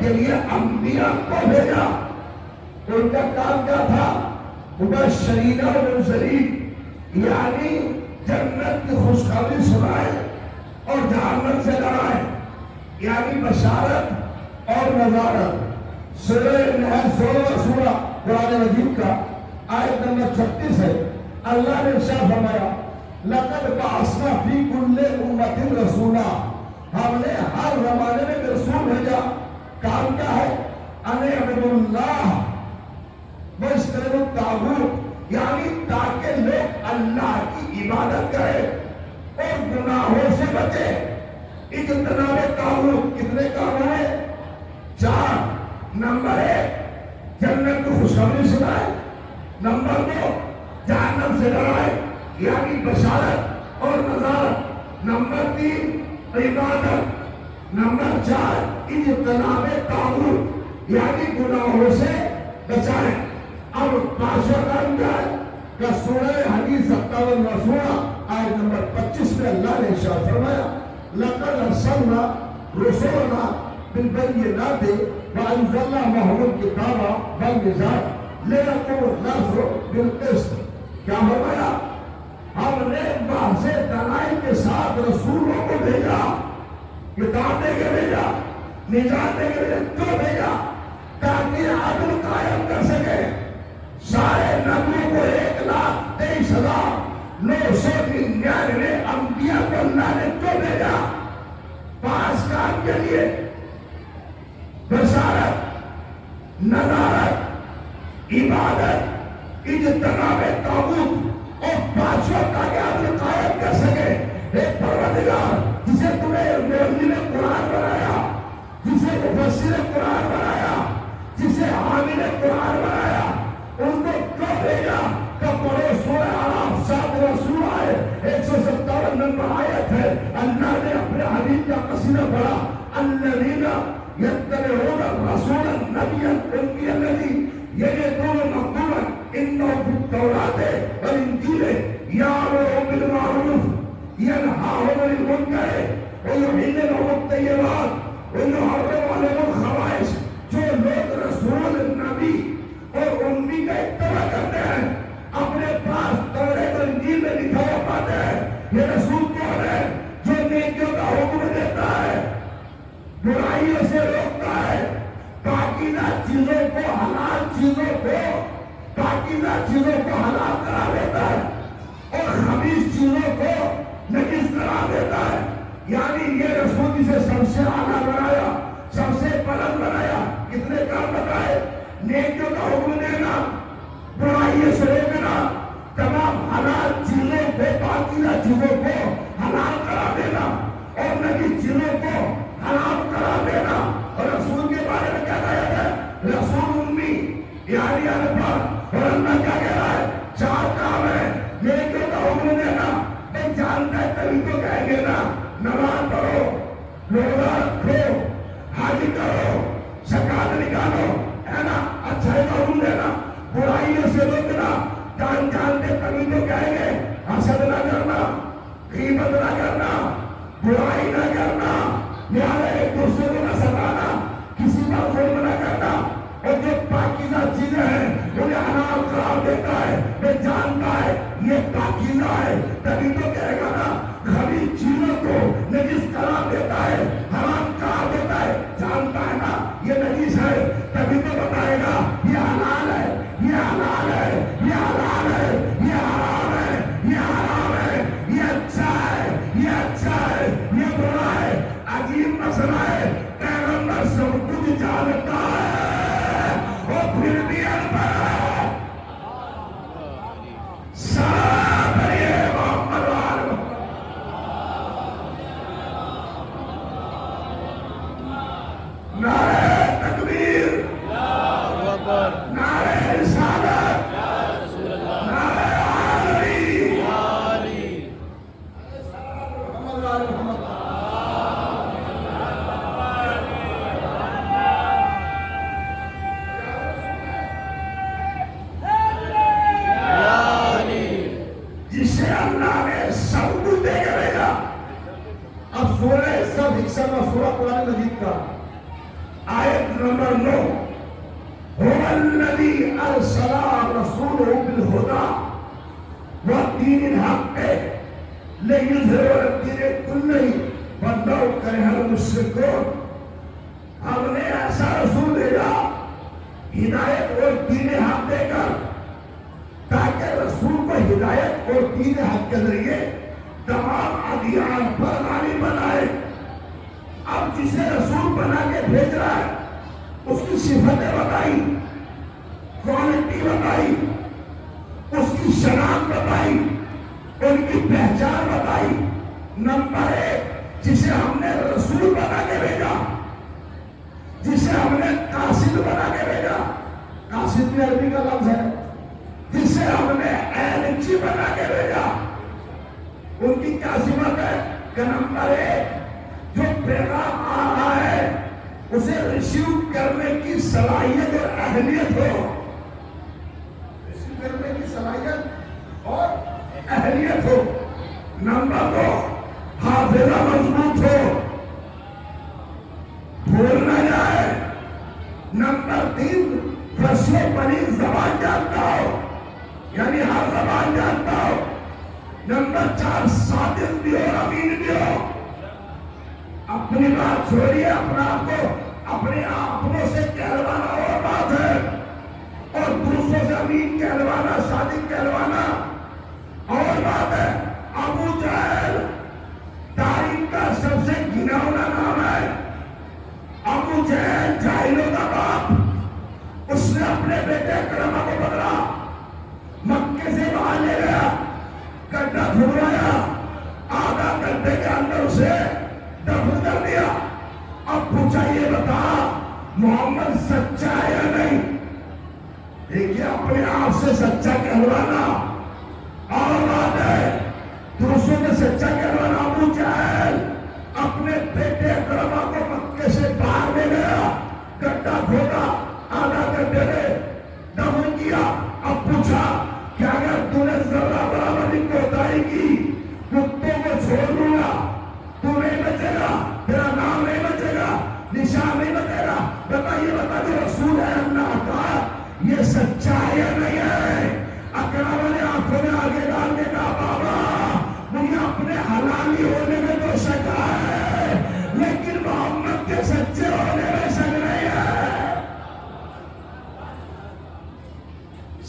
کے لیے انبیاء کو بھیجا. ان کا کام کیا تھا؟ مبشرین و منذرین، یعنی جنت کی خوشخبری سنائے اور جہنم سے ڈرائے، یعنی بشارت اور نذارت. سورہ نحل 16 سورہ قرآن مجید کا آیت نمبر 36 ہے. اللہ نے ارشاد فرمایا لقد بعثنا فی کل امۃ رسولا، ہم نے ہر زمانے میں رسول بھیجا. کام کیا ہے؟ ان اعبدوا اللہ واجتنبوا الطاغوت، یعنی تاکہ لوگ اللہ کی عبادت کریں اور گناہوں سے بچے. اجتناب طاغوت کتنے کام ہیں؟ 4. نمبر 1 جنت کی خوشخبری سنائے. نمبر 2 جہنم سے ڈرائے، یعنی بشارت اور نذارت. نمبر 3 عبادت. نمبر 4 اجتناب طاغوت، یعنی گناہوں سے بچائے. اب 5واں کام کیا ہے؟ کہ سورہ حدیث 57 سورہ آیت نمبر 25 میں اللہ نے ارشاد فرمایا لقد ارسلنا رسولنا بالبینات وانزلنا معهم الکتاب والمیزان لیقوم الناس بالقسط. کیا فرمایا؟ ہم نے واضح دلائل کے ساتھ رسولوں کو بھیجا، کتاب دے کے بھیجا، نجات دے کے بھیجا. کیوں بھیجا؟ تاکہ عدل قائم کر سکے. سارے نبیوں کو 1,23,999 انبیاء کو اللہ نے کیوں بھیجا؟ 5 کام کے لیے: بشارت، نذارت، عبادت، اجتناب طاغوت اور 5واں تاکہ عدل قائم کر سکے. ایک پروردگار جسے تمہیں معلم قرآن بنایا، جسے مفسر قرآن بنایا، جسے حامل قرآن بنایا، ان کو کیوں بھیجا؟ کہ پڑھو سورہ اعراف 7واں سورہ ہے 157 نمبر آیت ہے. اللہ نے اپنے حبیب کا قصیدہ پڑھا الذین یتبعون الرسول النبی الأمی الذی یجدونہ مکتوبا عنده فی التوراۃ والانجیل یأمرهم بالمعروف ینہاهم عن المنکر ویحل لهم الطیبات ویحرم علیہم الخبائث. جو لوگ رسول نبی اور امی کا اتباع کرتے ہیں، اپنے پاس تورات اور انجیل میں لکھا ہوا پاتے ہیں. یہ رسول کون ہے؟ جو نیکیوں کا حکم دیتا ہے، برائیوں سے روکتا ہے، پاکیزہ چیزوں کو حلال چیزوں کو پاکیزہ چیزوں کو حلال کرا دیتا ہے اور خبیث چیزوں کو نجس کرا دیتا ہے. یعنی یہ رسول جسے سب سے اعلیٰ بنایا، سب سے بلند بنایا. کتنے کام بتائے؟ نیکیوں کا حکم دینا، برائیوں سے روکنا، تمام حلال چیزوں کو پاکیزہ چیزوں کو حلال کرا دینا اور نجس چیزوں کو حرام کرا دینا. اور رسول کے بارے میں کیا کہا جاتا ہے؟ رسول امی، یعنی ان پڑھ. اور اللہ کیا کہہ رہا ہے؟ 4 کام ہے. نیکیوں کا حکم دینا، میں جانتا ہے تبھی تو کہیں گے نا نماز پڑھو، روزہ رکھو، حج کرو، زکات نکالو، ہے نا. اچھائی کا حکم دینا، برائیوں سے روکنا، جانتے تبھی تو کہیں گے حسد نہ کرنا، غیبت نہ کرنا، برائی نہ کرنا، لہذا ایک دوسرے کو نہ ستانا، کسی کا ظلم نہ کرنا. اور جو پاکیزہ چیزیں ہیں انہیں حلال قرار دیتا ہے، وہ جانتا ہے یہ پاکیزہ ہے تبھی تو کہے گا نا. خبیث چیزوں کو نجس قرار دیتا ہے، حرام قرار دیتا ہے، جانتا ہے نا یہ نجس ہے تبھی تو بتائے گا یہ حلال ہے، یہ حلال ہے، یہ حلال ہے، یہ حرام ہے، یہ حرام ہے، یہ اچھا ہے، یہ اچھا ہے، یہ برا ہے. عجیب مسئلہ ہے. پیغمبر سب کچھ جانتا ہے اور پھر بھی انپڑھ ہے. سلام علیہ محمد وآلہ. نعرہ تکبیر، نعرہ رسالت، نعرہ حیدری. جسے اللہ نے سب کچھ دے کے بھیجا. اب سورہ سب 61واں سورہ قرآن مجید کا نمبر 9 هو الذي ارسل رسوله بالهدى ودين الحق ليظهره على الدين كله ولو كره المشركون. ہم نے ایسا رسول بھیجا ہدایت اور دین حق دے کر تاکہ رسول کو ہدایت اور دین حق کے ذریعے تمام ادیان پر غالب بنائے. اب جسے رسول بنا کے بھیج رہا ہے اس کی صفتیں بتائی, کوالٹی بتائی, اس کی شناخت بتائی, ان کی پہچان بتائی. نمبر 1 جسے ہم نے رسول بنا کے بھیجا, جسے ہم نے قاصد بنا کے بھیجا, قاصد بھی عربی کا لفظ ہے, جسے ہم نے ایلچی بنا کے بھیجا, ان کی کیا صفت ہے کہ نمبر 1 جو پیغام آ رہا ہے اسے ریسیو کرنے کی صلاحیت اور اہلیت ہو, ریسیو کرنے کی صلاحیت اور اہلیت ہو. نمبر 2 حافظہ مضبوط ہو, بھول نہ جائے. نمبر 3 فصیح و بلیغ زبان جانتا ہو, یعنی ہر زبان جانتا ہو. نمبر 4 صادق بھی ہو, امین بھی ہو. اپنی بات چھوڑیے, اپنا آپ کو اپنے اپنوں سے کہلوانا اور بات ہے, اور دوسروں سے امین کہلوانا, صادق کہلوانا اور بات ہے. ابو جہل تاریخ کا سب سے گھناؤنا نام ہے. ابو جہل جاہلوں کا باپ, اس نے اپنے بیٹے اکرمہ کو پکڑا, مکے سے باہر لے گیا, گڈھا کھدوایا, آدھا گڈھے کے اندر اسے دفن کر دیا. اب پوچھا یہ بتا محمد سچا ہے یا نہیں؟ دیکھیے اپنے آپ سے سچا کہلوانا اور بات ہے, دوسروں نے سچا کہلوانا. ابو جہل اپنے بیٹے اکرمہ کو مکے سے باہر لے گیا, گڈھا کھودا, آدھا گڈھے میں دفن کیا. اب پوچھا کہ اگر تو نے ذرہ برابر کی کوتاہی کی کتوں کو چھوڑ دوں گا, تو نہیں بچے گا, تیرا نام نہیں بچے گا, نشان نہیں بچے گا. بتائیے بتا جو رسول ہے اللہ کا یہ سچا ہے یا نہیں ہے؟ اکرمہ نے آنکھوں میں آگے ڈال کے کہا بابا مجھے اپنے حلالی ہونے میں تو شک ہے, لیکن محمد کے سچے ہونے میں شک نہیں ہے.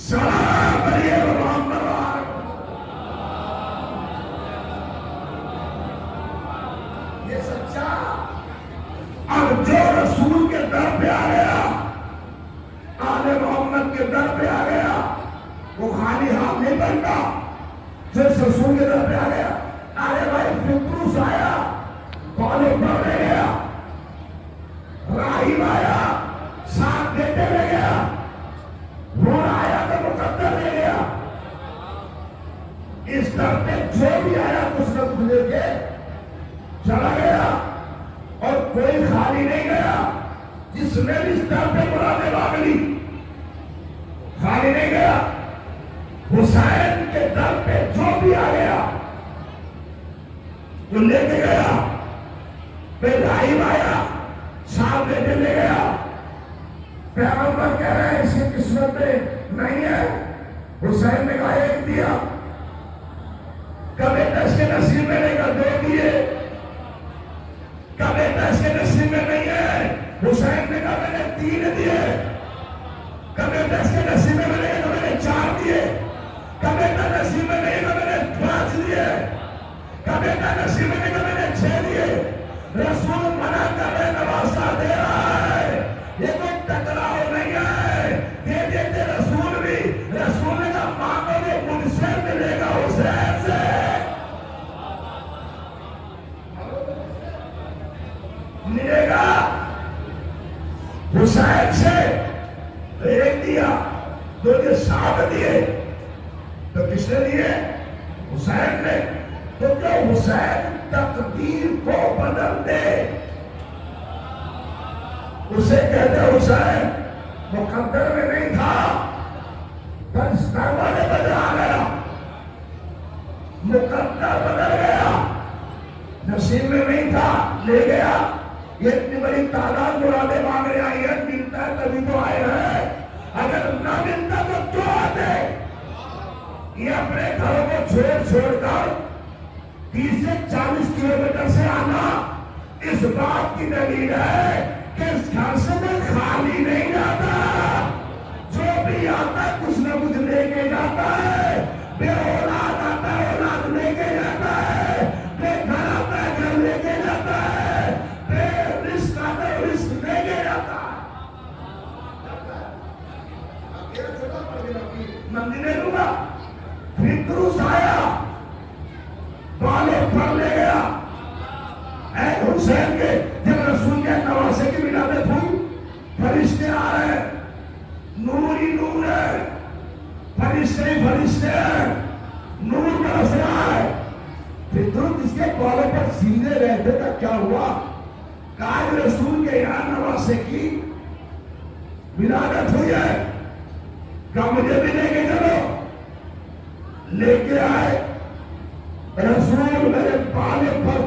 سلام بھائیے محمد یہ سچا. اب جو رسول کے در پہ آ گیا, آل محمد کے در پہ آ گیا, وہ خالی ہاتھ نہیں بنتا. جس رسول کے در پہ آ گیا, ارے بھائی فطروس آیا, کالج پڑھنے گیا, راہب آیا, ساتھ دیتے لے گیا, روح آیا تو مقدر لے گیا. اس در پہ جو بھی آیا کچھ نہ کچھ لے کے چلا گیا, اور کوئی خالی نہیں گیا. جس نے بھی اس در پہ مرادیں مانگ لی خالی نہیں گیا. حسین کے در پہ جو بھی آ گیا وہ لے کے گیا. پھر راہب آیا, ساتھ دیتے لے گیا. پیغمبر کہہ رہے ہیں اس کی قسمت میں نہیں ہے. حسین نے کہا ایک دیا, کبھی اس کے نصیب میں نہیں کہا 2 دیے, کبھی اس کے نصیب میں نہیں ہے. حسین نے کہا میں نے 3 دیے, کبھی اس کے نصیب میں نہیں ہے تو میں نے 4 دیے, کبھی نصیب میں نہیں تو میں نے 5 دیے, کبھی نصیب میں نہیں تو میں نے 6 دیے. رسول منع کر رہے, نواسا دے رہا ہے. یہ کوئی ٹکراؤ نہیں ہے, دے دیتے رسول بھی. رسول نے کہا مانگو گے مجھ سے ملے گا, حسین سے ملے گا. حسین سے ایک دیا, 2 کے 7 دیے. تو کس نے دیے؟ حسین نے. تو کیا حسین تقدیر کو بدل دے, اسے کہتے حسین مقدر میں نہیں تھا, بس دروازے بدل آ گیا, مقدر بدل گیا, نصیب میں نہیں تھا لے گیا. یہ اتنی بڑی تعداد مرادیں مانگ رہے آئی ہے, یہ اپنے گھروں کو چھوڑ کر 30 سے 40 کلومیٹر سے آنا اس بات کی دلیل ہے کہ اس گھر سے میں خالی نہیں جاتا. جو بھی آتا ہے کچھ نہ کچھ لے کے جاتا ہے. بے اولاد آتا ہے اولاد لے کے جاتا ہے. بے گھر آتا ہے گھر لے کے جاتا ہے. بے رزق آتا ہے رزق لے کے جاتا ہے. مندرے دوں گا فکروس آیا بالوں پر لے گیا. اے حسین کے جب رسول کے نواسے کی ولادت ہوئی فرشتے آ رہے ہیں. نور ہی نور ہے. فرشتے ہی فرشتے ہیں. نور برس رہا ہے. پھر درست اس کے بالوں پر زندے رہتے تک کیا ہوا؟ کاج رسول کے یہاں نواسے کی ولادت ہوئی ہے. کہا مجھے بھی لے کے چلو. لے کے آئے. رسول میرے بالوں پر